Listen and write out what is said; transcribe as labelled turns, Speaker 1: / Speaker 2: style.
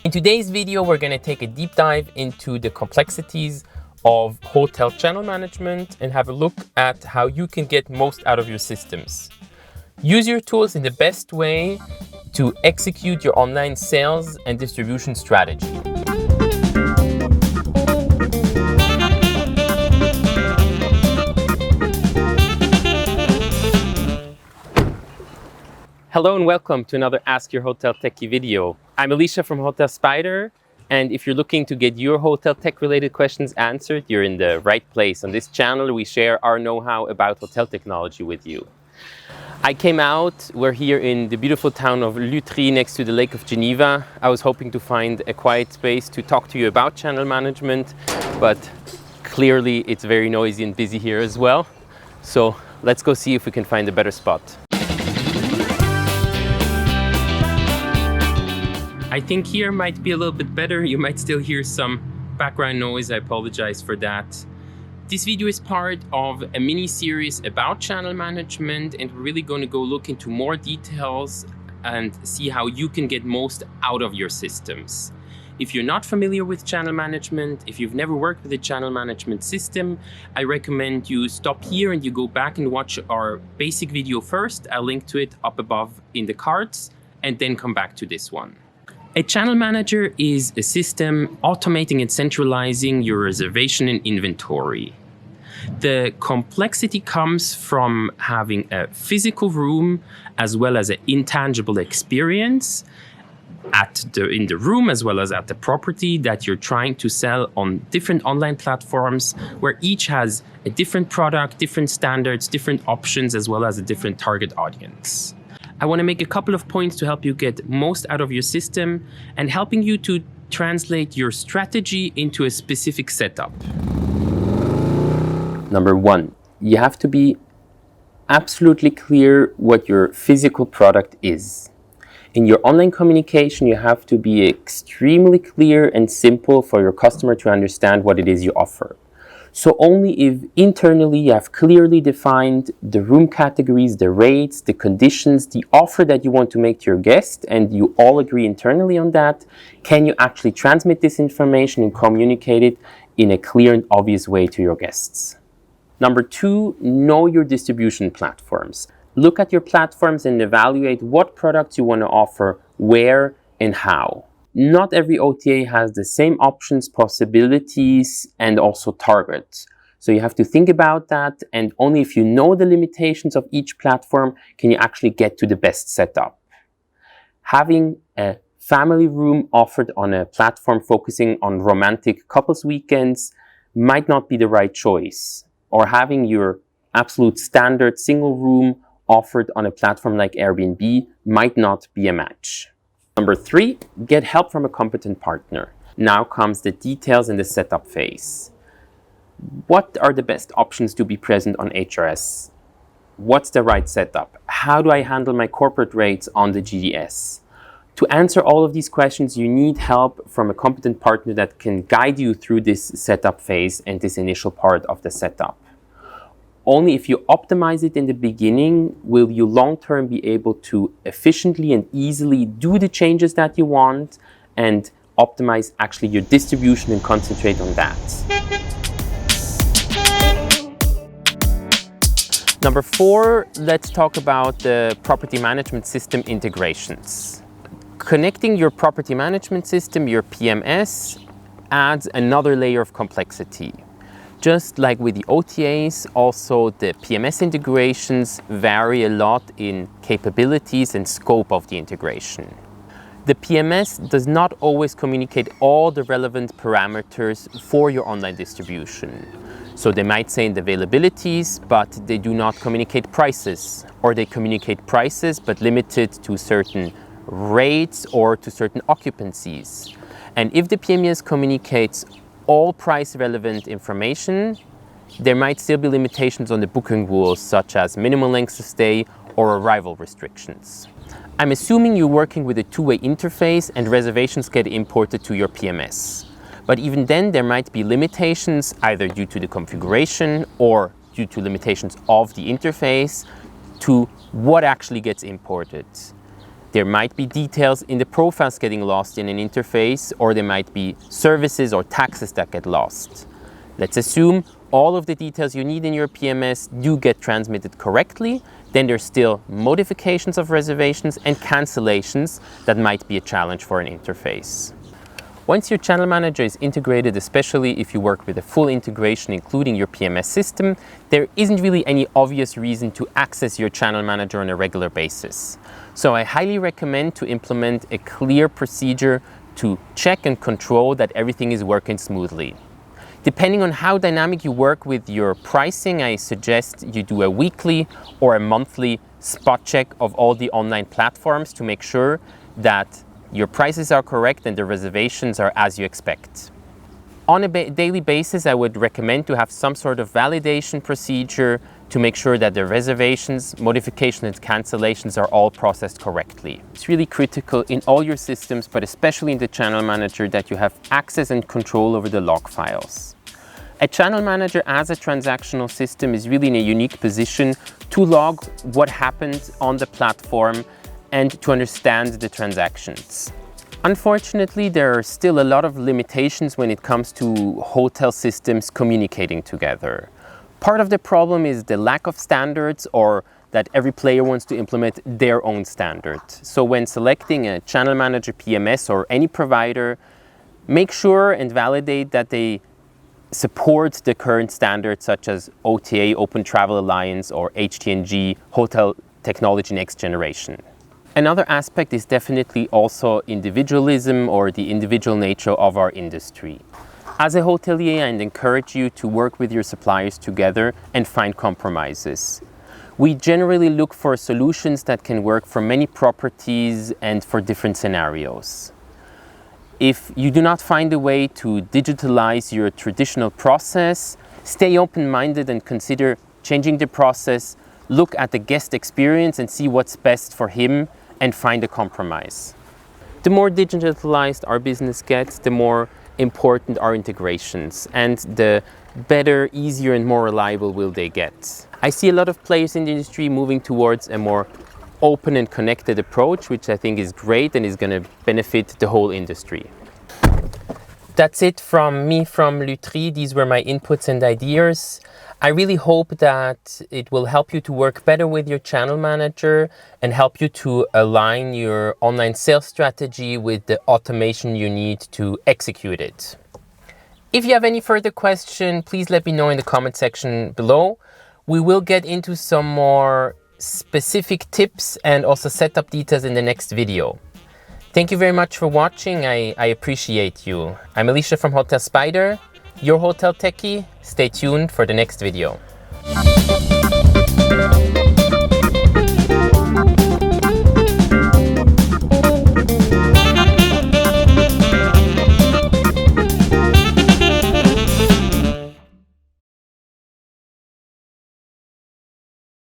Speaker 1: In today's video, we're going to take a deep dive into the complexities of hotel channel management and have a look at how you can get most out of your systems. Use your tools in the best way to execute your online sales and distribution strategy. Hello and welcome to another Ask Your Hotel Techie video. I'm Alicia from Hotel Spider, and if you're looking to get your hotel tech related questions answered, you're in the right place. On this channel, we share our know-how about hotel technology with you. We're here in the beautiful town of Lutry next to the Lake of Geneva. I was hoping to find a quiet space to talk to you about channel management, but clearly it's very noisy and busy here as well. So let's go see if we can find a better spot. I think here might be a little bit better. You might still hear some background noise. I apologize for that. This video is part of a mini series about channel management, and we're really going to go look into more details and see how you can get most out of your systems. If you're not familiar with channel management, if you've never worked with a channel management system, I recommend you stop here and you go back and watch our basic video first. I'll link to it up above in the cards, and then come back to this one. A channel manager is a system automating and centralizing your reservation and inventory. The complexity comes from having a physical room as well as an intangible experience in the room as well as at the property that you're trying to sell on different online platforms, where each has a different product, different standards, different options, as well as a different target audience. I want to make a couple of points to help you get most out of your system and helping you to translate your strategy into a specific setup. Number one, you have to be absolutely clear what your physical product is. In your online communication, you have to be extremely clear and simple for your customer to understand what it is you offer. So only if internally you have clearly defined the room categories, the rates, the conditions, the offer that you want to make to your guest, and you all agree internally on that, can you actually transmit this information and communicate it in a clear and obvious way to your guests. Number two, know your distribution platforms. Look at your platforms and evaluate what products you want to offer, where and how. Not every OTA has the same options, possibilities, and also targets. So you have to think about that, and only if you know the limitations of each platform can you actually get to the best setup. Having a family room offered on a platform focusing on romantic couples weekends might not be the right choice, or having your absolute standard single room offered on a platform like Airbnb might not be a match. Number three, get help from a competent partner. Now comes the details in the setup phase. What are the best options to be present on HRS? What's the right setup? How do I handle my corporate rates on the GDS? To answer all of these questions, you need help from a competent partner that can guide you through this setup phase and this initial part of the setup. Only if you optimize it in the beginning will you long-term be able to efficiently and easily do the changes that you want and optimize actually your distribution and concentrate on that. Number four, let's talk about the property management system integrations. Connecting your property management system, your PMS, adds another layer of complexity. Just like with the OTAs, also the PMS integrations vary a lot in capabilities and scope of the integration. The PMS does not always communicate all the relevant parameters for your online distribution. So they might say the availabilities, but they do not communicate prices, or they communicate prices but limited to certain rates or to certain occupancies. And if the PMS communicates all price relevant information, there might still be limitations on the booking rules, such as minimum lengths of stay or arrival restrictions. I'm assuming you're working with a two-way interface and reservations get imported to your PMS. But even then, there might be limitations either due to the configuration or due to limitations of the interface to what actually gets imported. There might be details in the profiles getting lost in an interface, or there might be services or taxes that get lost. Let's assume all of the details you need in your PMS do get transmitted correctly. Then there's still modifications of reservations and cancellations that might be a challenge for an interface. Once your channel manager is integrated, especially if you work with a full integration including your PMS system, there isn't really any obvious reason to access your channel manager on a regular basis. So I highly recommend to implement a clear procedure to check and control that everything is working smoothly. Depending on how dynamic you work with your pricing, I suggest you do a weekly or a monthly spot check of all the online platforms to make sure that your prices are correct and the reservations are as you expect. On a daily basis, I would recommend to have some sort of validation procedure to make sure that the reservations, modifications and cancellations are all processed correctly. It's really critical in all your systems, but especially in the channel manager, that you have access and control over the log files. A channel manager as a transactional system is really in a unique position to log what happened on the platform and to understand the transactions. Unfortunately, there are still a lot of limitations when it comes to hotel systems communicating together. Part of the problem is the lack of standards, or that every player wants to implement their own standard. So when selecting a channel manager PMS or any provider, make sure and validate that they support the current standards such as OTA, Open Travel Alliance, or HTNG, Hotel Technology Next Generation. Another aspect is definitely also individualism, or the individual nature of our industry. As a hotelier, I encourage you to work with your suppliers together and find compromises. We generally look for solutions that can work for many properties and for different scenarios. If you do not find a way to digitalize your traditional process, stay open-minded and consider changing the process. Look at the guest experience and see what's best for him and find a compromise. The more digitalized our business gets, the more important our integrations, and the better, easier and more reliable will they get. I see a lot of players in the industry moving towards a more open and connected approach, which I think is great and is going to benefit the whole industry. That's it from me, from Lutry. These were my inputs and ideas. I really hope that it will help you to work better with your channel manager and help you to align your online sales strategy with the automation you need to execute it. If you have any further question, please let me know in the comment section below. We will get into some more specific tips and also setup details in the next video. Thank you very much for watching. I appreciate you. I'm Alicia from Hotel Spider, your hotel techie. Stay tuned for the next video.